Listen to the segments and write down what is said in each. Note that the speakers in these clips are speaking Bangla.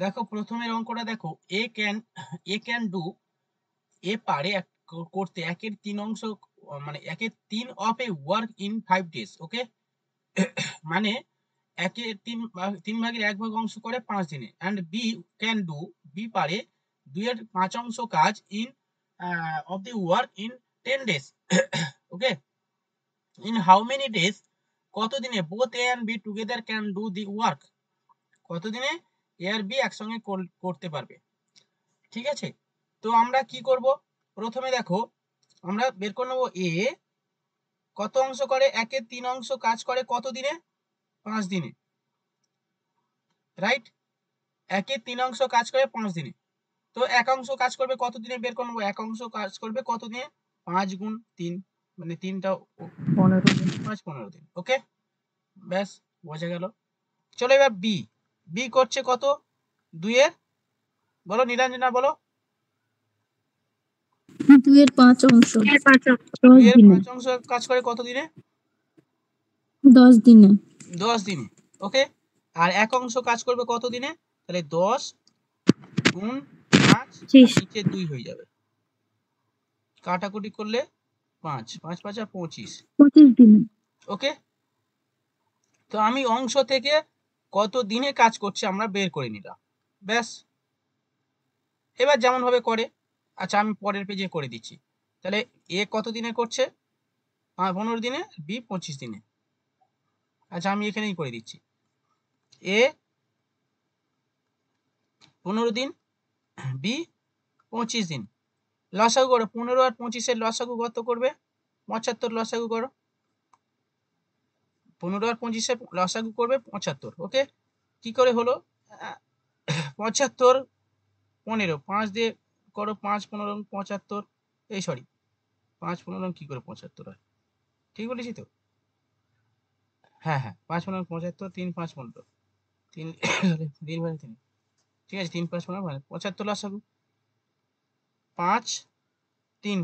দেখো প্রথমের অঙ্কটা দেখো, এ ক্যান ডু, এ পারে করতে একের 3 অংশ, মানে একের 3 of a work in 5 days. Okay, মানে একের 3 ভাগের 1 ভাগ অংশ করে 5 দিনে। And B can do, B পারে 2 এর 5 অংশ কাজ in of the work in 10 days. Okay, in how many days, কত দিনে both A and B together can do the work, কত দিনে এ আর বি একসঙ্গে করতে পারবে। ঠিক আছে, তো আমরা কি করব, প্রথমে দেখো আমরা বের করে নেবো এ কত অংশ করে, একের 3 অংশ কাজ করে কত দিনে, 5 দিনে। রাইট, একের 3 অংশ কাজ করে 5 দিনে। তো এক অংশ কাজ করবে কত দিনে বের করে নেবো, এক অংশ কাজ করবে কত দিনে, 5 গুণ 3, মানে 3টা 15 দিন, 15 দিন। ওকে, ব্যাস বোঝা গেল। চলো এবার বি, বি করছে কত, 2 এর, বলো নীলাঞ্জনা বলো, 2 এর 5 অংশ, 2 এর 5 অংশ কাজ করে কত দিনে, 10 দিনে। 10 দিনে। ওকে, আর এক অংশ কাজ করবে কত দিনে, তাহলে 10 গুণ 5, নিচে 2 হয়ে যাবে, কাটাকুটি করলে 5, 5 5 25 দিনে। ওকে, তো আমি অংশ থেকে কত দিনে কাজ করছে আমরা বের করে নিলাম, ব্যাস। এবার যেমন ভাবে করে, আচ্ছা আমি পরের পেজে করে দিচ্ছি। তাহলে এ কত দিনে করছে, 15 দিনে, বি 25 দিনে। আচ্ছা আমি এখানেই করে দিচ্ছি, এ 15 দিন, বি 25 দিন। লসাগু করো, 15 আর 25 লসাগু কত করবে, 75 লসাগু করো, 15 আর 25 লসাগু করবে 75। ওকে, কি করে হলো, 75 15, 5 দিয়ে করো, 5 15 75, এই সরি 5 15 কি করে 75 হয়, ঠিক বলেছি তো, হ্যাঁ হ্যাঁ 5 15 75, 3 5 15, 3 3, ঠিক আছে 3 5 15 75 লসাগু, 5 3,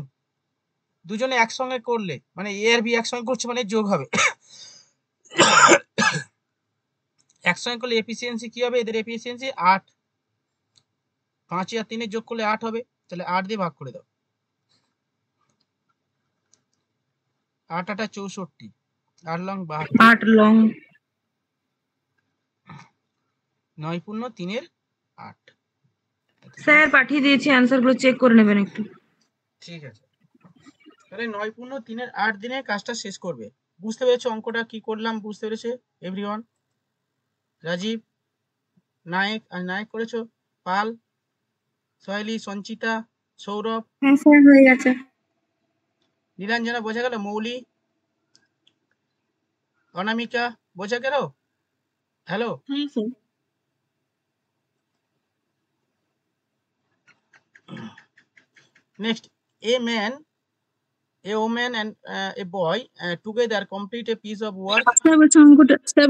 দুজনে একসঙ্গে করলে মানে এ আর বি একসঙ্গে করছে মানে যোগ হবে, একসঙ্গে করলে এফিসিয়েন্সি কি হবে, এদের এফিসিয়েন্সি 8, 5 আর 3 যোগ করলে 8 হবে, তাহলে 8 দিয়ে ভাগ করে দাও, 8 8 64, 8 লং 72, 8 লং 9 পূর্ণ 3 এর 8। স্যার পাঠিয়ে দিয়েছি, অ্যানসার গুলো চেক করে নেবেন একটু। ঠিক আছে, তাহলে 9 পূর্ণ 3 এর 8 দিনে কাজটা শেষ করবে। বুঝতে পেরেছো অঙ্কটা কি করলাম, বুঝতে পেরেছে এভরিওয়ান? রাজীব, নায়ক, আর নায়ক করেছো, পাল, সোহেলি, সঞ্চিতা, সৌরভ, হ্যাঁ স্যার হয়ে গেছে। নীলাঞ্জনা বোঝা গেল, মৌলি, অনামিকা বোঝা গেল, হ্যালো। হ্যাঁ sir. Next, a man, a woman and a boy together complete a piece of work. Sir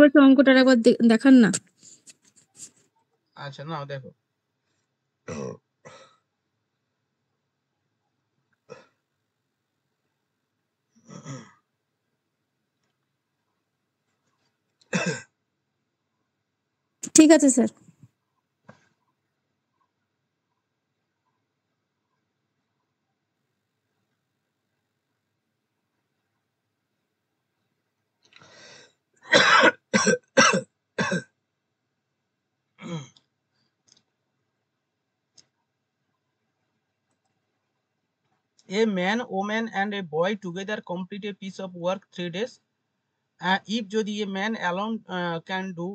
বলছে অঙ্কটা একবার দেখান না। আচ্ছা নাও দেখো, ঠিক আছে sir. a man, woman and a boy together complete a piece of work 3 days. If যদি a man alone can do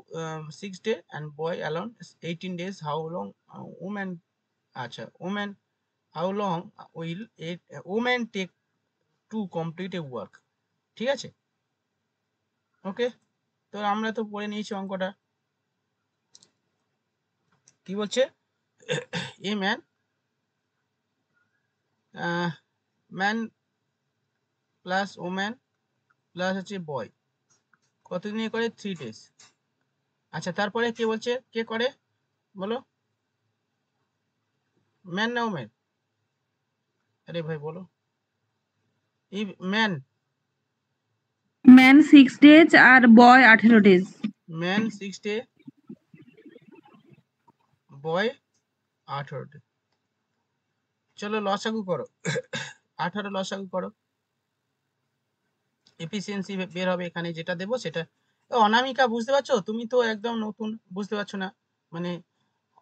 6 days and boy alone 18 days, how long woman, আচ্ছা woman, how long will a woman take to complete a work? ঠিক আছে, ওকে, তো আমরা তো পড়ে নিয়েছি অঙ্কটা, কি বলছে, a man, man plus woman plus হচ্ছে বয় কত দিনে করে, 3 days। আচ্ছা তারপরে কে বলছে, কে করে বলো, ম্যান না ওম্যান, আরে ভাই বলো, এই ম্যান, ম্যান 6 ডেজ আর বয় 18 ডেজ। ম্যান 6 days, বয় 18। চলো লসাগু করো। 18 লসাগু করো, এফিসিয়েন্সি বের হবে এখানে, যেটা দেবো সেটা। অনামিকা বুঝতে পারছো? তুমি তো একদম নতুন, বুঝতে পারছো না মানে।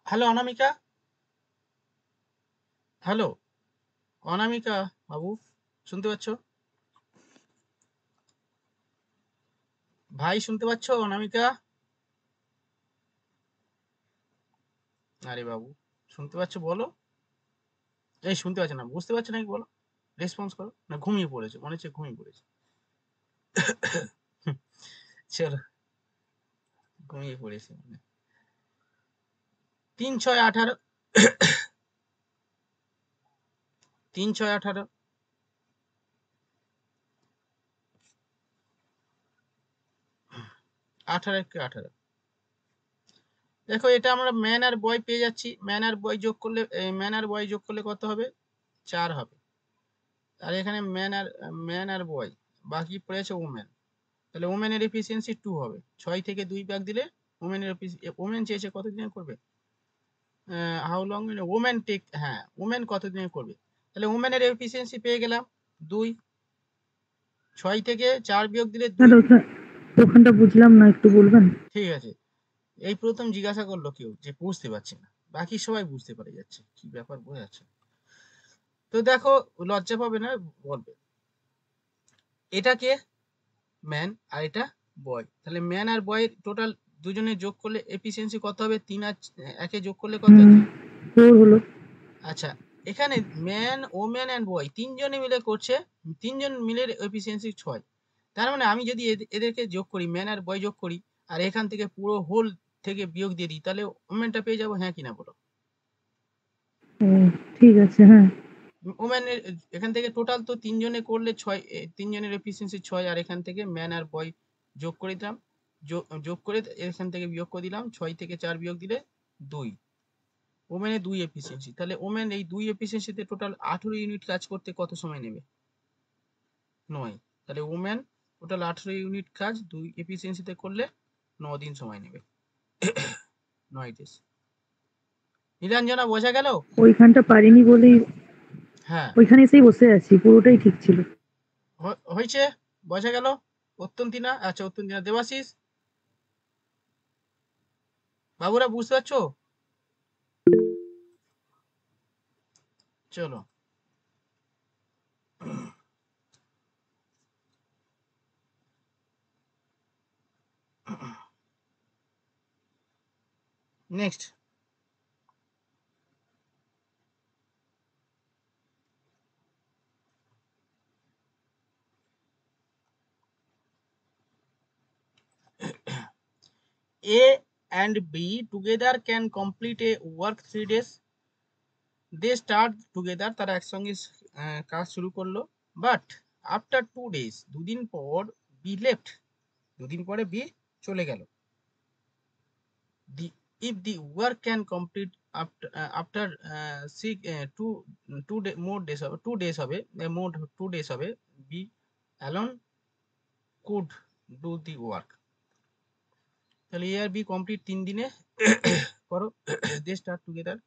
হ্যালো অনামিকা, হ্যালো অনামিকা বাবু, শুনতে পাচ্ছ? ভাই শুনতে পাচ্ছ অনামিকা? আরে বাবু শুনতে পাচ্ছ বলো। এই শুনতে পাচ্ছ না, বুঝতে পারছো নাকি বলো, রেসপন্স করো। না ঘুমিয়ে পড়েছে, মনে হচ্ছে ঘুমিয়ে পড়েছে। চলো, ঘুমিয়ে পড়েছে মানে। 3 6 18, 3 6 18, 18 কে 18। দেখো এটা আমরা ম্যান আর বয় পেয়ে যাচ্ছি, ম্যান আর বয় যোগ করলে, ম্যান আর বয় যোগ করলে কত হবে? 4 হবে। আর এখানে ম্যান আর বয়, বাকি পড়েছে ওমেন। তাহলে ওমেনের এফিসিয়েন্সি 2 হবে। 6 থেকে 2 ভাগ দিলে ওমেনের ওমেন চেয়েছে কত দিনে করবে, হাউ লং ওমেন টেক, হ্যাঁ ওমেন কত দিনে করবে। তাহলে ওমেনের এফিসিয়েন্সি পেয়ে গেলাম 2। 6 থেকে 4 বিয়োগ দিলে 2। ওখানটা বুঝলাম না, একটু বলবেন? ঠিক আছে, এই প্রথম জিজ্ঞাসা করলো কেউ যে বুঝতে পারছি না, বাকি সবাই বুঝতে পারে যাচ্ছে, কি ব্যাপার বোঝা যাচ্ছে। তো দেখো, লজ্জা পাবে না, বলবে এটাকে ম্যান আর এটা বয়। তাহলে ম্যান আর বয়ের টোটাল দুজনে যোগ করলে এফিসিয়েন্সি কত হবে? 3 আর 1 যোগ করলে কত হয়? 4 হলো। আচ্ছা, এখানে ম্যান ওম্যান এন্ড বয় তিনজনে মিলে করছে, তিনজন মিলে এফিসিয়েন্সি 6। তার মানে আমি যদি এদেরকে যোগ করি, ম্যান আর বয় যোগ করি, আর এখান থেকে পুরো হোল থেকে বিয়োগ দিয়ে দিই, তাহলে ওমেনটা পেয়ে যাবো, হ্যাঁ কিনা বলো? ঠিক আছে, হ্যাঁ। ওম্যানের এখান থেকে টোটাল তো তিনজনে করলে 6, তিনজনের এফিসিয়েন্সি 6, আর এখান থেকে ম্যান আর বয় যোগ করে দিলাম, যোগ করে এখান থেকে বিয়োগ করে দিলাম, 6 থেকে 4 বিয়োগ দিলে 2। ওমেনে 2 এফিসিয়েন্সি, তাহলে ওমেন এই 2 এফিসিয়েন্সিতে টোটাল 18 ইউনিট কাজ করতে কত সময় নেবে? 9। তাহলে ওমেন টোটাল 18 ইউনিট কাজ 2 এফিসিয়েন্সিতে করলে 9 দিন সময় নেবে। 9 ডেজ। নীলাঞ্জনা বোঝা গেল? ওইখানটা পারিনি বলেই হ্যাঁ ওইখানে এসেই বসে আছি, পুরোটাই ঠিক ছিল। হয়েছে, বোঝা গেল। উত্তন্তিনা, আচ্ছা উত্তন্তিনা, দেবাশিস বাবুরা বুঝতে পারছো? চলো, next. A and B together can complete a work 3 days. They start together, তারা একসঙ্গে কাজ শুরু করলো, বাট আফটার 2 days, দুদিন পর বি লেফট, দুদিন পরে বি চলে গেল। If the work can complete after 2 more days হবে, 2 days হবে, more 2 days হবে, B alone could do the work। তাহলে এ আর বি কমপ্লিট 3 দিনে করো। দে স্টার্ট টুগেদার,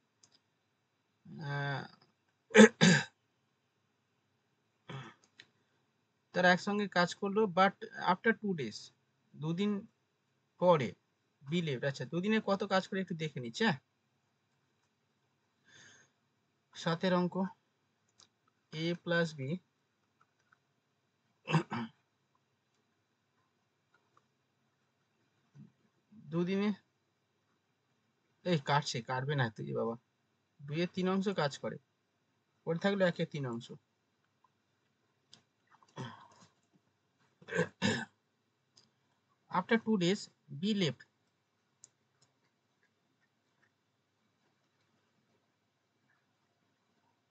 তারা একসঙ্গে কাজ করলো, বাট আফটার 2 days, দুদিন পরে বি লেফট। আচ্ছা, দুদিনে কত কাজ করে একটু দেখে নিচ্ছে। হ্যাঁ, 7 অঙ্ক, এ প্লাস বি দুদিনে, এই কাটছে, কাটবে না তুই বাবা, 2 এর 3 অংশ কাজ করে, পরে থাকলো 1 এর 3 অংশ। After 2 days, B left.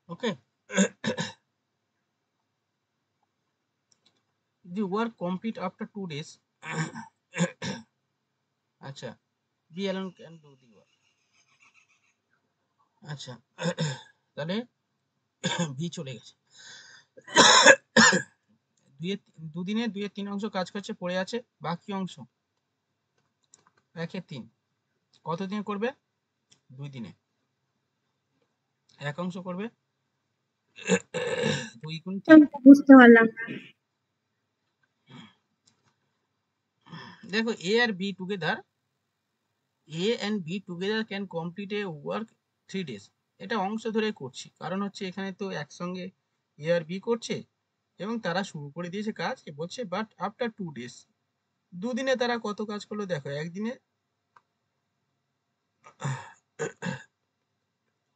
Okay. The work complete after 2 days. আচ্ছা, B alone can do the work. আচ্ছা, তাহলে বি চলে গেছে, দুদিনে 2 এর 3 অংশ কাজ করছে, পড়ে আছে বাকি অংশ 1 এর 3। কত দিনে করবে? 2 দিনে। এক অংশ করবে 2 গুণ 3। বুঝতে পারলাম। দেখো A R B together, A and B together can complete a work 3 days. এটা অংশ ধরে করছি, কারণ হচ্ছে এখানে তো একসঙ্গে A আর B করছে এবং তারা শুরু করে দিয়েছে কাজ। বলছে বাট আফটার 2 days, দুদিনে তারা কত কাজ করলো দেখো। একদিনে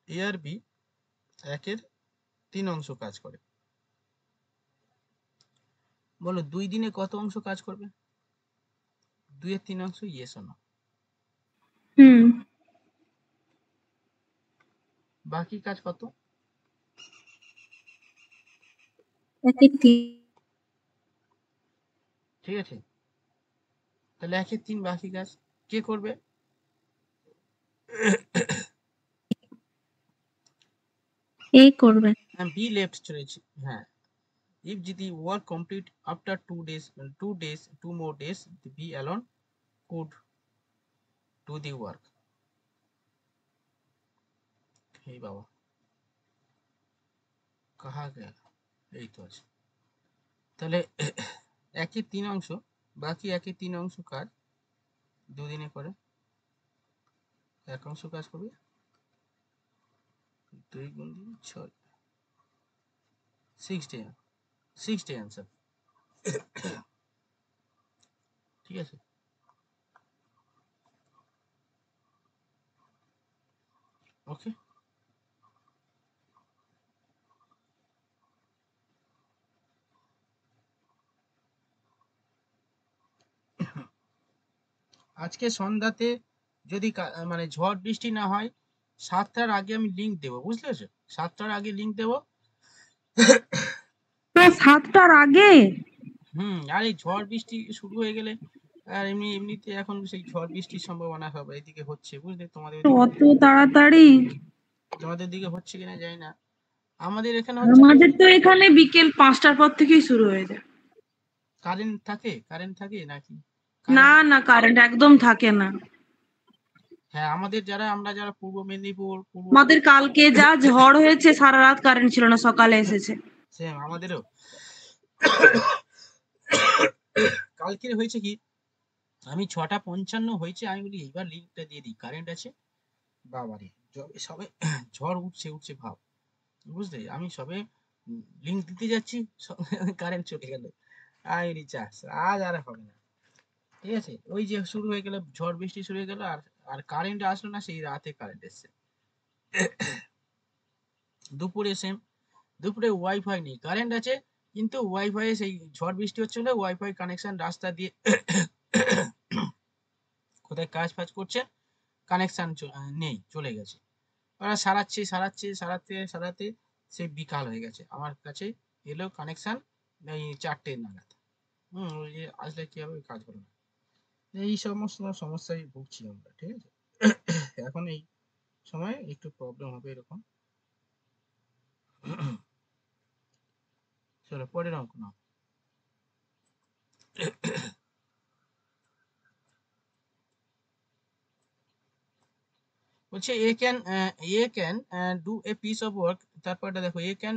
A আর B একের 3 অংশ কাজ করে। বলো 2 দিনে কত অংশ কাজ করবে? 2 এর 3 অংশ, ইয়েস অর নো? বাকি কাজ কত? ঠিক আছে, তাহলে 1/3 বাকি কাজ কে করবে? এ করবে। বি লেফট চলেছি। হ্যাঁ, if the work complete after 2 more days, the B alone could do the work. এই বাবা কাহা গয়া, এই তো আছে। তাহলে 1/3 অংশ, বাকি 1/3 অংশ কাজ 2 দিনে করে। 1 অংশ কাজ করবে 2 গুণ 6, 6 ডে, 6 ডে आंसर। ঠিক আছে, ওকে। আজকে সন্ধ্যাতে যদি মানে ঝড় বৃষ্টি না হয়, 7টার আগে আমি লিংক দেবো, বুঝতে পেরেছো? 7টার আগে লিংক দেবো। 7টার আগে? আর এই ঝড় বৃষ্টি শুরু হয়ে গেলে, আর এমনিতে এখন সেই ঝড় বৃষ্টির সম্ভাবনা হবে, এদিকে হচ্ছে, বুঝলে? তোমাদের অত তাড়াতাড়ি? তোমাদের দিকে হচ্ছে কিনা জানি না, আমাদের এখানে হচ্ছে। আমাদের তো এখানে বিকেল 5টার পর থেকেই শুরু হয়ে যায়। কারেন্ট থাকে নাকি? না না, কারেন্ট একদম থাকে না। হ্যাঁ, আমরা যারা পূর্ব মেদিনীপুর, আমাদের কালকে যা ঝড় হয়েছে, সারা রাত কারেন্ট ছিল না, সকালে এসেছে। সেম আমাদেরও। কালকে হয়েছে কি, আমি 6:55 হয়েছে, আমি বলি এইবার লিঙ্কটা দিয়ে দিই, কারেন্ট আছে। বাবারে, সবে ঝড় উঠছে ভাব, বুঝলে? আমি সবে লিঙ্ক দিতে যাচ্ছি, কারেন্ট চলে গেল। রিচার্জ আজ আর হবে না। ঠিক আছে, ওই যে শুরু হয়ে গেল, ঝড় বৃষ্টি শুরু হয়ে গেল, আর কারেন্ট আসলো না, সেই রাতে কারেন্ট এসছে। দুপুরে সেম, দুপুরে ওয়াইফাই নেই, কারেন্ট আছে, কিন্তু ওয়াইফাই সেই ঝড় বৃষ্টি হচ্ছে বলে ওয়াইফাই কানেকশন রাস্তা দিয়ে কোথায় কাজ ফাজ করছে, কানেকশন নেই, চলে গেছে। ওরা সারাতে সেই বিকাল হয়ে গেছে, আমার কাছে এলো কানেকশন এই 4টে নাগাদ। ওই যে আসলে কি হবে, কাজ হবে না। এই সমস্ত সমস্যায় ভুগছি আমরা, ঠিক আছে? এখন এই সময় একটু প্রবলেম হবে এরকম। চলো পরের অঙ্ক নাও। বলছে A can do a piece of work, তারপরটা দেখো, A can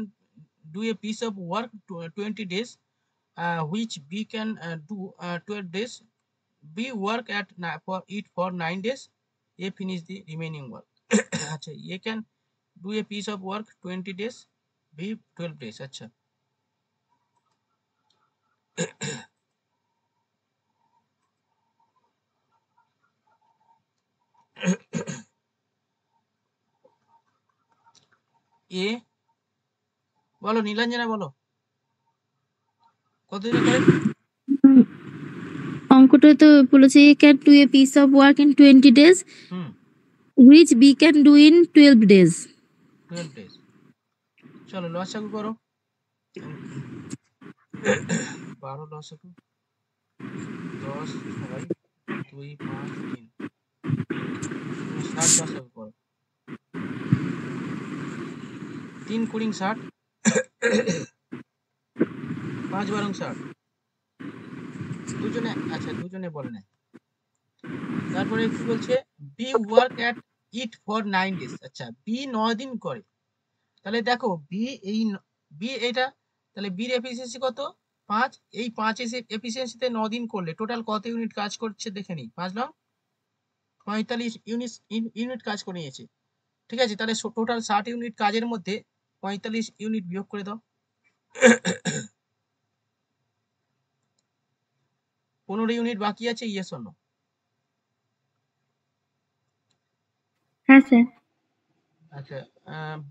do a piece of work 20 days, which B can do 12 days. B work for it for 9 days. A finish the remaining work. আচ্ছা, A can do a piece of work 20 days, B 12 days. আচ্ছা, A বলো, নীলাঞ্জনা বলো, কতদিনে করে? অঙ্কটা তো বলেছে can do a piece of work in 20 days, which B can do in 12 days. 12 days। চলো লসাগু করো। 12 লসাগু, 10 6 2 5 3, 60 লসাগু করো। 3 কুড়িং 60, 5 বারং 60। দুজনে, আচ্ছা দুজনে বলে নাই। তারপরে কি বলছে, B work at it for 9 days। আচ্ছা, বি 9 দিন করে, তাহলে দেখো বি এটা, তাহলে বির এফিসিয়েন্সি কত 5, এই 5 এফিসিয়েন্সিতে 9 দিন করলে টোটাল কত ইউনিট কাজ করছে দেখে নিই। 5 9 45 ইউনিট কাজ করে নিয়েছে। ঠিক আছে, তাহলে টোটাল 60 ইউনিট কাজের মধ্যে 45 ইউনিট বিয়োগ করে দাও। 15 ইউনিট বাকি আছে, ইয়েস অর নো? হ্যাঁ স্যার। আচ্ছা,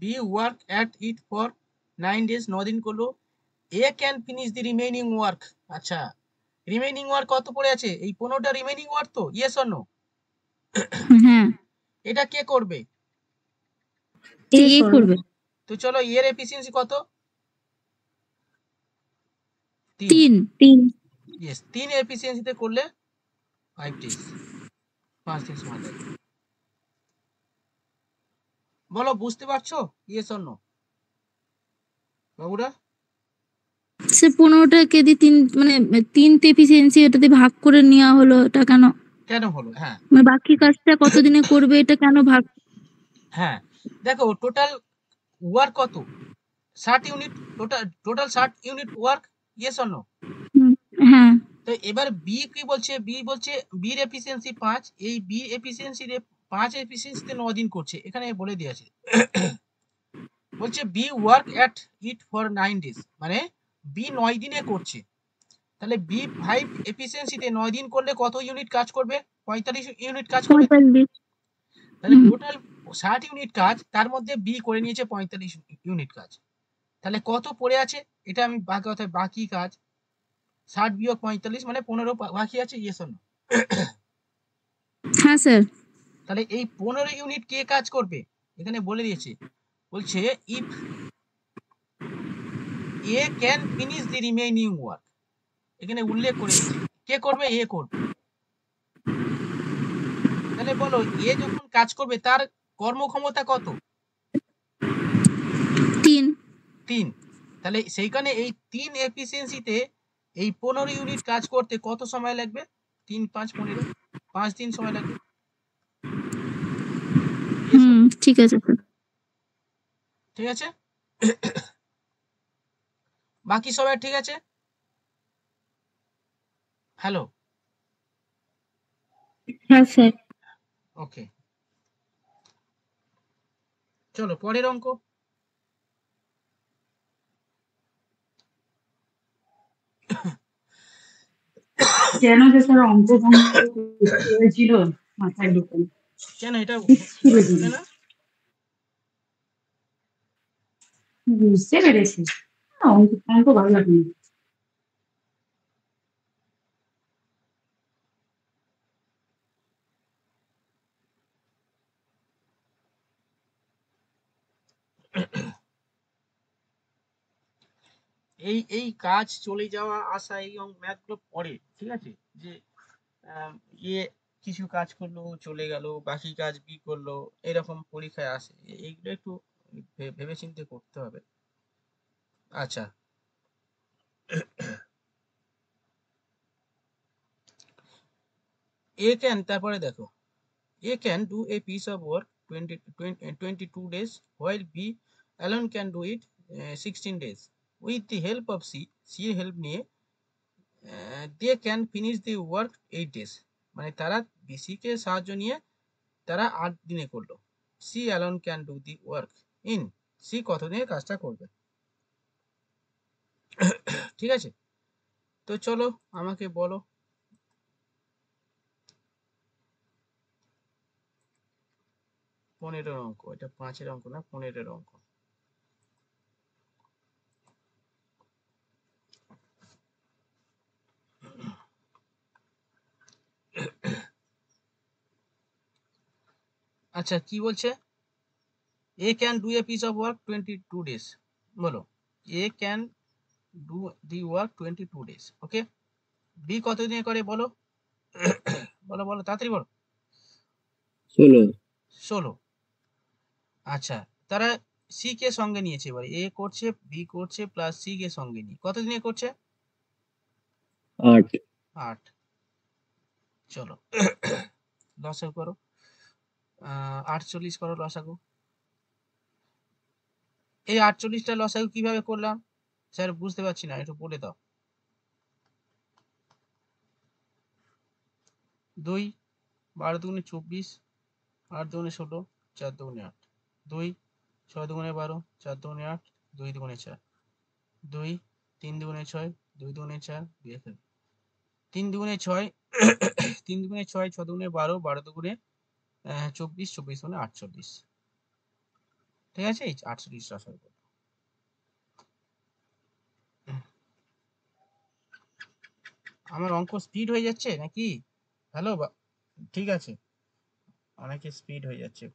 B work at it for 9 days, 9 দিন করলো। A can finish the remaining work. আচ্ছা, রিমেইনিং ওয়ার্ক কত পড়ে আছে? এই 15টা রিমেইনিং ওয়ার্ক তো, ইয়েস অর নো? হ্যাঁ, এটা কে করবে? এ করবে। তো চলো, এর এফিসিয়েন্সি কত? 3। 3। ইয়েস, 3 এফিসিয়েন্সিতে করলে 5 days, 5 দিন সময় লাগবে। বলো, বুঝতে পারছো? ইয়েস অর নো বাবুরা? সে 15টাকে দিয়ে 3 মানে 3 এফিসিয়েন্সি এটাতে ভাগ করে নেওয়া হলো, এটা কেন? কেন হলো? হ্যাঁ মানে বাকি কাজটা কতদিনে করবে এটা কেন ভাগ? হ্যাঁ, দেখো টোটাল ওয়ার্ক কত? 60 unit, total 60 unit work, yes or no? হুম, হ্যাঁ। তো এবার বি কি বলছে? বি বলছে বির এফিসিয়েন্সি 5, এই বি এফিসিয়েন্সি 5 এফিসিয়েন্সিতে 9 দিন করছে, এখানে বলে দিয়েছে। বলছে B work at it for 9 days, মানে বি 9 দিনে করছে। তাহলে বি 5 এফিসিয়েন্সিতে 9 দিন করলে কত ইউনিট কাজ করবে? 45 ইউনিট কাজ করবে। 45। তাহলে টোটাল 60 ইউনিট কাজ, তার মধ্যে বি করে নিয়েছে 45 ইউনিট কাজ। তাহলে কত পড়ে আছে? এটা আমি বাকি কাজ 60 বিয়োগ 45 মানে 15 বাকি আছে, ইয়েস অর নো? হ্যাঁ স্যার। তাহলে এই 15 ইউনিট কে কাজ করবে? এখানে বলে দিয়েছে, বলছে if A can finish the remaining work, এখানে উল্লেখ করে দিয়েছে কে করবে? এ করবে। তাহলে বলো, এ যখন কাজ করবে তার কর্মক্ষমতা কত? 3। তাহলে সেইখানে এই 3 এফিসিয়েন্সিতে এই 15 ইউনিট কাজ করতে কত সময় লাগবে? 3 5 15, 5 দিন সময় লাগবে। ঠিক আছে স্যার। ঠিক আছে, বাকি সবাই ঠিক আছে? হ্যালো, হ্যাঁ স্যার। ওকে, চলো পরের অঙ্ক। কেন যে স্যার অঙ্ক হয়েছিল মাথায় ঢুকে কেন এটা ছিল না? বুঝতে পেরেছি, অঙ্ক অঙ্ক ভালো লাগে না। এই কাজ চলে যাওয়া আসা, এই ম্যাথ গুলো পড়ে, ঠিক আছে? যে ইয়ে কিছু কাজ করলো চলে গেল, বাকি কাজ বি করলো, এরকম পরীক্ষায় আসে। এইগুলো একটু ভেবে চিন্তে করতে হবে। আচ্ছা, এ ক্যান, তারপরে দেখো, A can do a piece of work 22 days, while B alone can do it 16 days. With the help of C এর হেল্প নিয়ে they can finish the work 8 days, মানে তারা বিসি কে সাহায্য নিয়ে তারা 8 দিনে করলো। C alone can do the work in, C কত দিনে কাজটা করবে? ঠিক আছে, তো চলো আমাকে বলো। 15 অঙ্ক, এটা 5 অঙ্ক না, 15 অঙ্ক। আচ্ছা, কি বলছে? A can do a piece of work 22 days, বলো A can do the work 22 days, okay. B কত দিনে করে বলো? বলো বলো, তাড়াতাড়ি বলো। 16। আচ্ছা, তারা সি কে সঙ্গে নিয়েছে, এবার এ করছে, বি করছে, প্লাস সি কে সঙ্গে নিয়ে কত দিনে করছে? 8। চলো লসাগু করো, 48 করো লসাগু। এই 48টা লসাগু কিভাবে করলাম স্যার বুঝতে পারছি না, একটু বলে দাও। 2 12 দুগুণে 24, 8 দুগুণে 16, 4 দুগুণে 8, 2 6 দুগুণে 12, 4 দুগুণে 8, 2 দুগুণে 4, 2 3 দুগুণে 6, 2 দুগুণে 4, 2 3 দুগুণে 6, 3 দুগুণে 6, 6 দুগুণে 12, 12 দুগুণে 24, 24 দুগুণে 48। ঠিক আছে, এই 48 লসাগু করব। আমার অঙ্ক স্পিড হয়ে যাচ্ছে নাকি? হ্যালো, ঠিক আছে, অনেকে স্পিড হয়ে যাচ্ছে।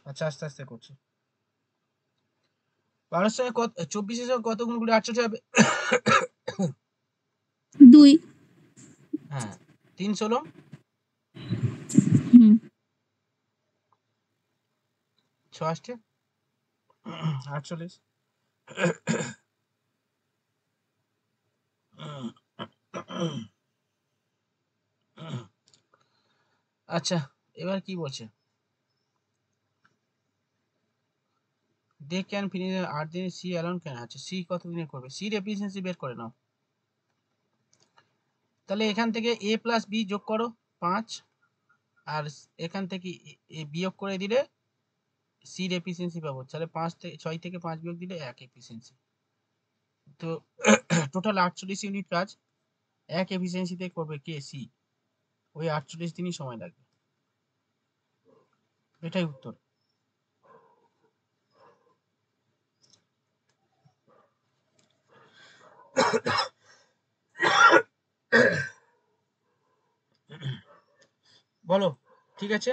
আচ্ছা, আস্তে আস্তে করছি। 12 সঙ্গে কত, 24 সঙ্গে কত গুণ করলে 68 হবে? 2 হ্যাঁ, 3 16, হুম 6 8 48। আচ্ছা, এবার কি বলছে? দে ক্যান ফিনিশ 8 দিনে, সি অ্যালোন ক্যান। আচ্ছা, সি কত দিনে করবে? সির এফিসিয়েন্সি বের করে নাও। তাহলে এখান থেকে a প্লাস বি যোগ করো 5, আর এখান থেকে বিয়োগ করে দিলে সির এফিসিয়েন্সি পাবো। তাহলে 5 থেকে 6 থেকে 5 বিয়োগ দিলে 1 এফিসিয়েন্সি। তো টোটাল 48 ইউনিট কাজ 1 এফিসিয়েন্সিতে করবে কে? সি। ওই 48 দিনই সময় লাগবে। এটাই উত্তর। বলো, ঠিক আছে?